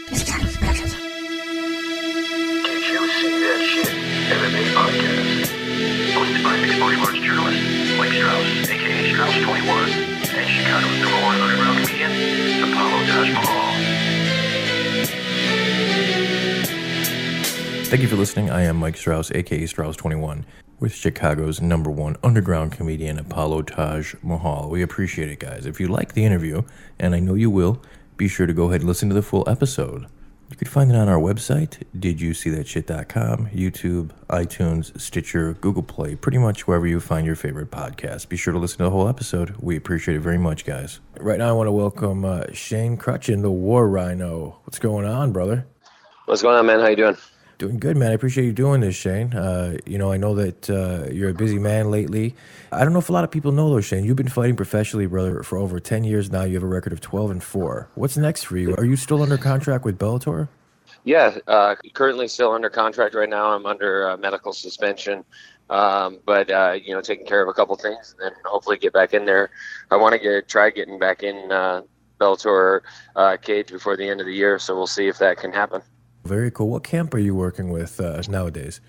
Did you see that shit? MMA podcast. Hosted by mixed martial arts journalist Mike Strauss, aka Strauss21, and Chicago's #1 underground comedian, Apollo Taj Mahal. Thank you for listening. I am Mike Strauss, aka Strauss21, with Chicago's #1 underground comedian, Apollo Taj Mahal. We appreciate it, guys. If you like the interview, and I know you will, be sure to go ahead and listen to the full episode. You can find it on our website, didyousseethatshit.com, YouTube, iTunes, Stitcher, Google Play, pretty much wherever you find your favorite podcast. Be sure to listen to the whole episode. We appreciate it very much, guys. Right now, I want to welcome Shane Kruchten, the War Rhino. What's going on, brother? What's going on, man? How you doing? Doing good, man. I appreciate you doing this, Shane. I know that you're a busy man lately. I don't know if a lot of people know, though, Shane. You've been fighting professionally, brother, for over 10 years now. You have a record of 12-4. What's next for you? Are you still under contract with Bellator? Yeah, currently still under contract right now. I'm under medical suspension, but taking care of a couple things, and then hopefully get back in there. I want to try getting back in Bellator cage before the end of the year, so we'll see if that can happen. Very cool. What camp are you working with nowadays?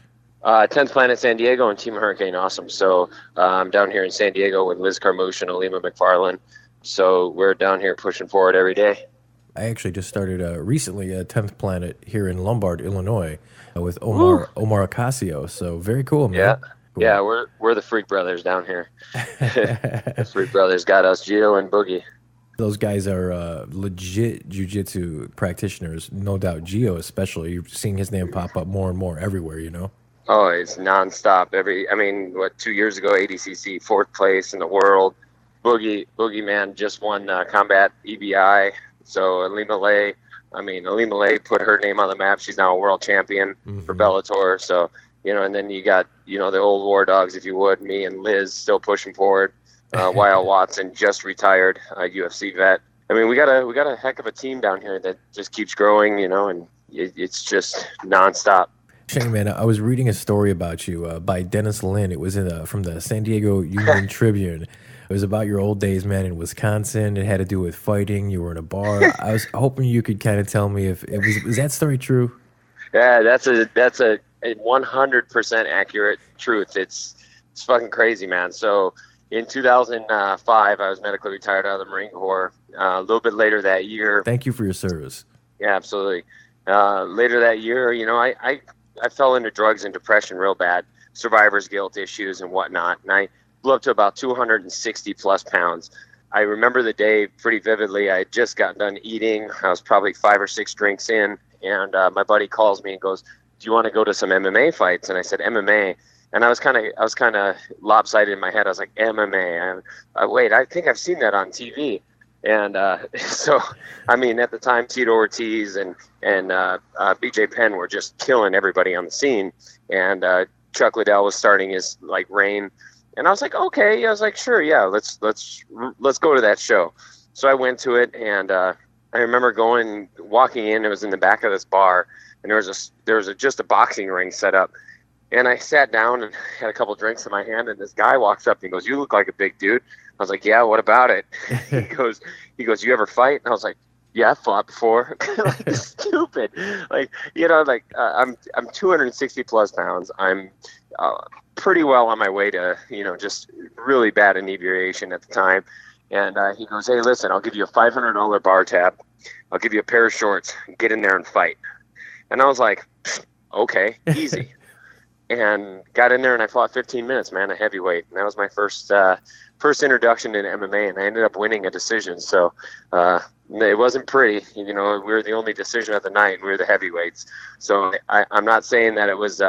10th Planet San Diego and Team Hurricane Awesome. So I'm down here in San Diego with Liz Carmouche and Alima McFarlane. So we're down here pushing forward every day. I actually just started recently at 10th Planet here in Lombard, Illinois, with Omar Ocasio. So very cool, man. Yeah, cool. Yeah, we're the Freak Brothers down here. The Freak Brothers got us, Gio and Boogie. Those guys are legit jiu-jitsu practitioners, no doubt. Gio especially. You're seeing his name pop up more and more everywhere, you know? Oh, it's nonstop. 2 years ago, ADCC, 4th place in the world. Boogie man just won combat EBI. So Alima Lay put her name on the map. She's now a world champion for Bellator. So, and then you got, the old war dogs, if you would, me and Liz still pushing forward. Weil Watson just retired, UFC vet. I mean, we got a heck of a team down here that just keeps growing, and it's just nonstop. Shane, man, I was reading a story about you by Dennis Lin. It was from the San Diego Union Tribune. It was about your old days, man, in Wisconsin. It had to do with fighting. You were in a bar. I was hoping you could kind of tell me if it was. Is that story true? Yeah, that's a 100% accurate truth. It's fucking crazy, man. So. In 2005, I was medically retired out of the Marine Corps. A little bit later that year. Thank you for your service. Yeah, absolutely. Later that year, I fell into drugs and depression real bad, survivor's guilt issues and whatnot. And I blew up to about 260 plus pounds. I remember the day pretty vividly. I had just gotten done eating. I was probably 5 or 6 drinks in. And my buddy calls me and goes, "Do you want to go to some MMA fights?" And I said, "MMA." And I was kind of lopsided in my head. I was like, MMA. Wait, I think I've seen that on TV. And so, I mean, at the time, Tito Ortiz and BJ Penn were just killing everybody on the scene. And Chuck Liddell was starting his reign. And I was like, okay. I was like, sure, yeah, let's go to that show. So I went to it, and I remember walking in. It was in the back of this bar, and there was just a boxing ring set up. And I sat down and had a couple drinks in my hand, and this guy walks up and goes, "You look like a big dude." I was like, "Yeah, what about it?" He goes, "You ever fight?" And I was like, "Yeah, I've fought before." Stupid. I'm 260 plus pounds. I'm pretty well on my way to, just really bad inebriation at the time. And he goes, "Hey, listen, I'll give you a $500 bar tab. I'll give you a pair of shorts. Get in there and fight." And I was like, "Okay, easy." And got in there and I fought 15 minutes, man, a heavyweight. And that was my first introduction in MMA, and I ended up winning a decision. So it wasn't pretty. We were the only decision of the night, and we were the heavyweights. So I'm not saying that it was,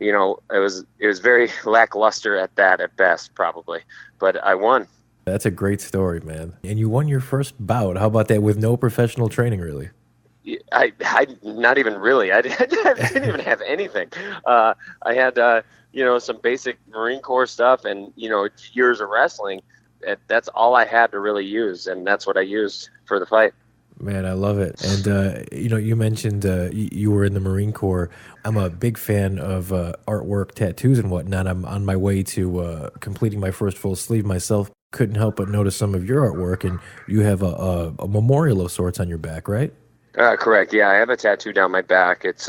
it was very lackluster at best, probably. But I won. That's a great story, man. And you won your first bout. How about that with no professional training, really? I not even really. I didn't even have anything. I had some basic Marine Corps stuff and years of wrestling. That's all I had to really use, and that's what I used for the fight. Man, I love it. And, you mentioned you were in the Marine Corps. I'm a big fan of artwork, tattoos, and whatnot. I'm on my way to completing my first full sleeve myself. Couldn't help but notice some of your artwork, and you have a memorial of sorts on your back, right? Correct. Yeah, I have a tattoo down my back. It's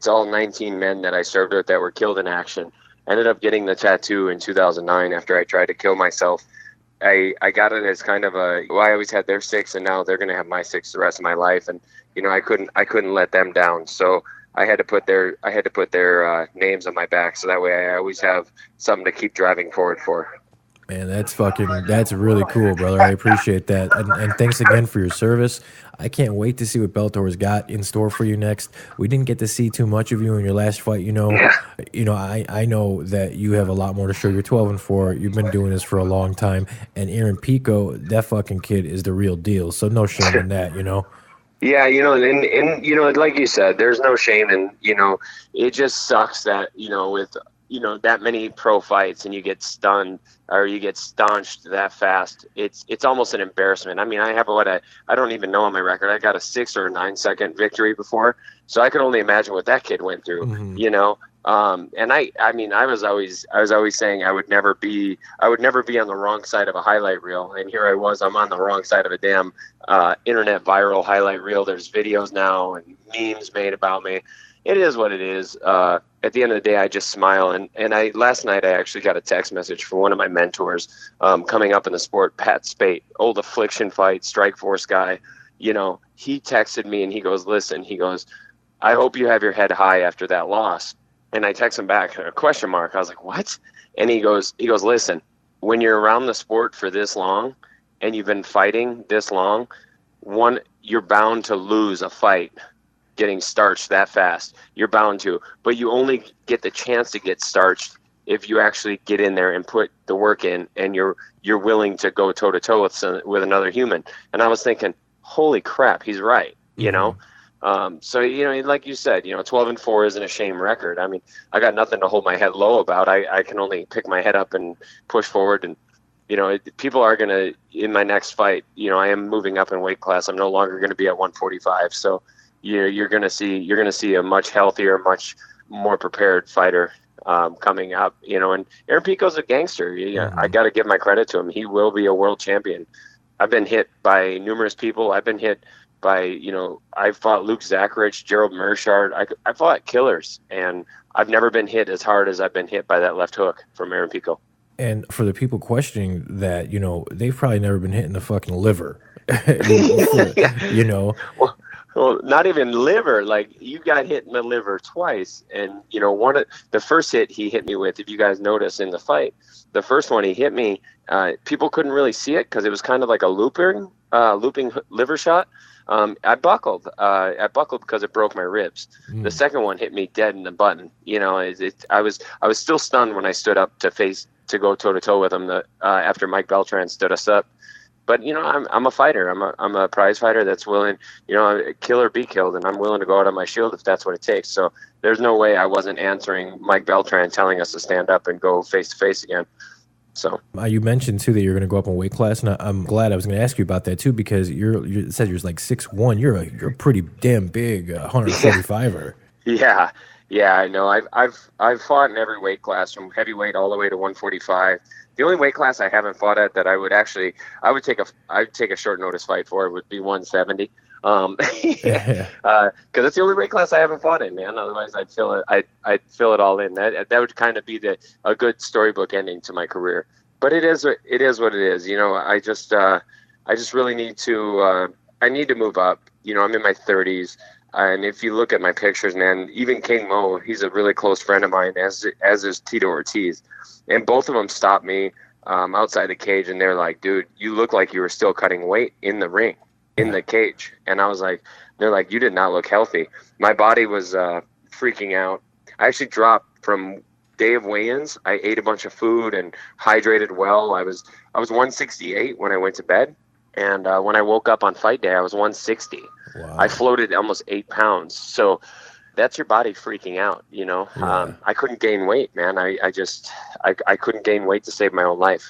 all 19 men that I served with that were killed in action. I ended up getting the tattoo in 2009 after I tried to kill myself. I got it as kind of a, well, I always had their 6, and now they're going to have my 6 the rest of my life. And I couldn't let them down. So I had to put their names on my back, so that way I always have something to keep driving forward for. Man, that's really cool, brother. I appreciate that. And thanks again for your service. I can't wait to see what Bellator's got in store for you next. We didn't get to see too much of you in your last fight, Yeah. I know that you have a lot more to show. You're 12-4. You've been doing this for a long time. And Aaron Pico, that fucking kid is the real deal. So no shame in that, Yeah, and like you said, there's no shame, and it just sucks that with that many pro fights and you get stunned or you get staunched that fast. It's almost an embarrassment. I mean, I have I don't even know on my record. I got a 6 or 9 second victory before, so I can only imagine what that kid went through. And I was always saying I would never be on the wrong side of a highlight reel, and here I was. I'm on the wrong side of a damn internet viral highlight reel. There's videos now and memes made about me. It is what it is. At the end of the day, I just smile. And last night I actually got a text message from one of my mentors coming up in the sport, Pat Spate, old Affliction Fight, Strikeforce guy. He texted me and he goes, listen, he goes, I hope you have your head high after that loss. And I text him back, a question mark. I was like, what? And he goes, listen, when you're around the sport for this long and you've been fighting this long, you're bound to lose a fight getting starched that fast. You're bound to. But you only get the chance to get starched if you actually get in there and put the work in, and you're willing to go toe-to-toe with another human. And I was thinking, holy crap, he's right, So, like you said, 12-4 isn't a shame record. I mean, I got nothing to hold my head low about. I can only pick my head up and push forward. And, people are going to, in my next fight, I am moving up in weight class. I'm no longer going to be at 145. So you're going to see a much healthier, much more prepared fighter coming up, and Aaron Pico's a gangster. I got to give my credit to him. He will be a world champion. I've been hit by numerous people. I've been hit by, I fought Luke Zacharich, Gerald Mershard. I fought killers, and I've never been hit as hard as I've been hit by that left hook from Aaron Pico. And for the people questioning that, they've probably never been hit in the fucking liver, Well, not even liver. Like, you got hit in the liver twice, and the first hit he hit me with, if you guys notice in the fight, the first one he hit me, people couldn't really see it because it was kind of like a looping liver shot. I buckled because it broke my ribs. The second one hit me dead in the button. I was still stunned when I stood up to go toe to toe with him. After Mike Beltran stood us up. But I'm a fighter. I'm a prize fighter that's willing, kill or be killed, and I'm willing to go out on my shield if that's what it takes. So there's no way I wasn't answering Mike Beltran telling us to stand up and go face to face again. So you mentioned too that you're going to go up in weight class, and I'm glad. I was going to ask you about that too, because it said you're like 6'1". You're pretty damn big, 145er. Yeah, I know. I've fought in every weight class from heavyweight all the way to 145. The only weight class I haven't fought at that I would take a short notice fight for would be 170. Because that's the only weight class I haven't fought in, man. Otherwise, I'd fill it all in. That would kind of be a good storybook ending to my career. But it is what it is. I just really need to. I need to move up. I'm in my 30s. And if you look at my pictures, man, even King Mo, he's a really close friend of mine, as is Tito Ortiz. And both of them stopped me outside the cage, and they're like, dude, you look like you were still cutting weight in the ring, in the cage. And I was like, they're like, you did not look healthy. My body was freaking out. I actually dropped from day of weigh-ins. I ate a bunch of food and hydrated well. I was 168 when I went to bed. And when I woke up on fight day, I was 160. Wow. I floated almost 8 pounds. So that's your body freaking out, Yeah. I couldn't gain weight, man. I couldn't gain weight to save my own life.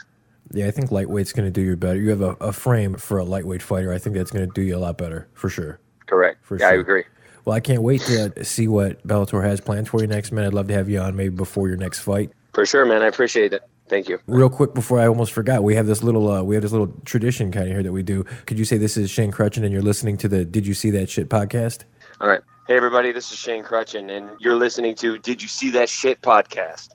Yeah, I think lightweight's going to do you better. You have a frame for a lightweight fighter. I think that's going to do you a lot better, for sure. Correct. For yeah, sure. I agree. Well, I can't wait to see what Bellator has planned for you next, man. I'd love to have you on maybe before your next fight. For sure, man. I appreciate it. Thank you. Real quick before I almost forgot, we have this little tradition kind of here that we do. Could you say this is Shane Kruchten and you're listening to the Did You See That Shit podcast? All right. Hey, everybody, this is Shane Kruchten, and you're listening to Did You See That Shit podcast.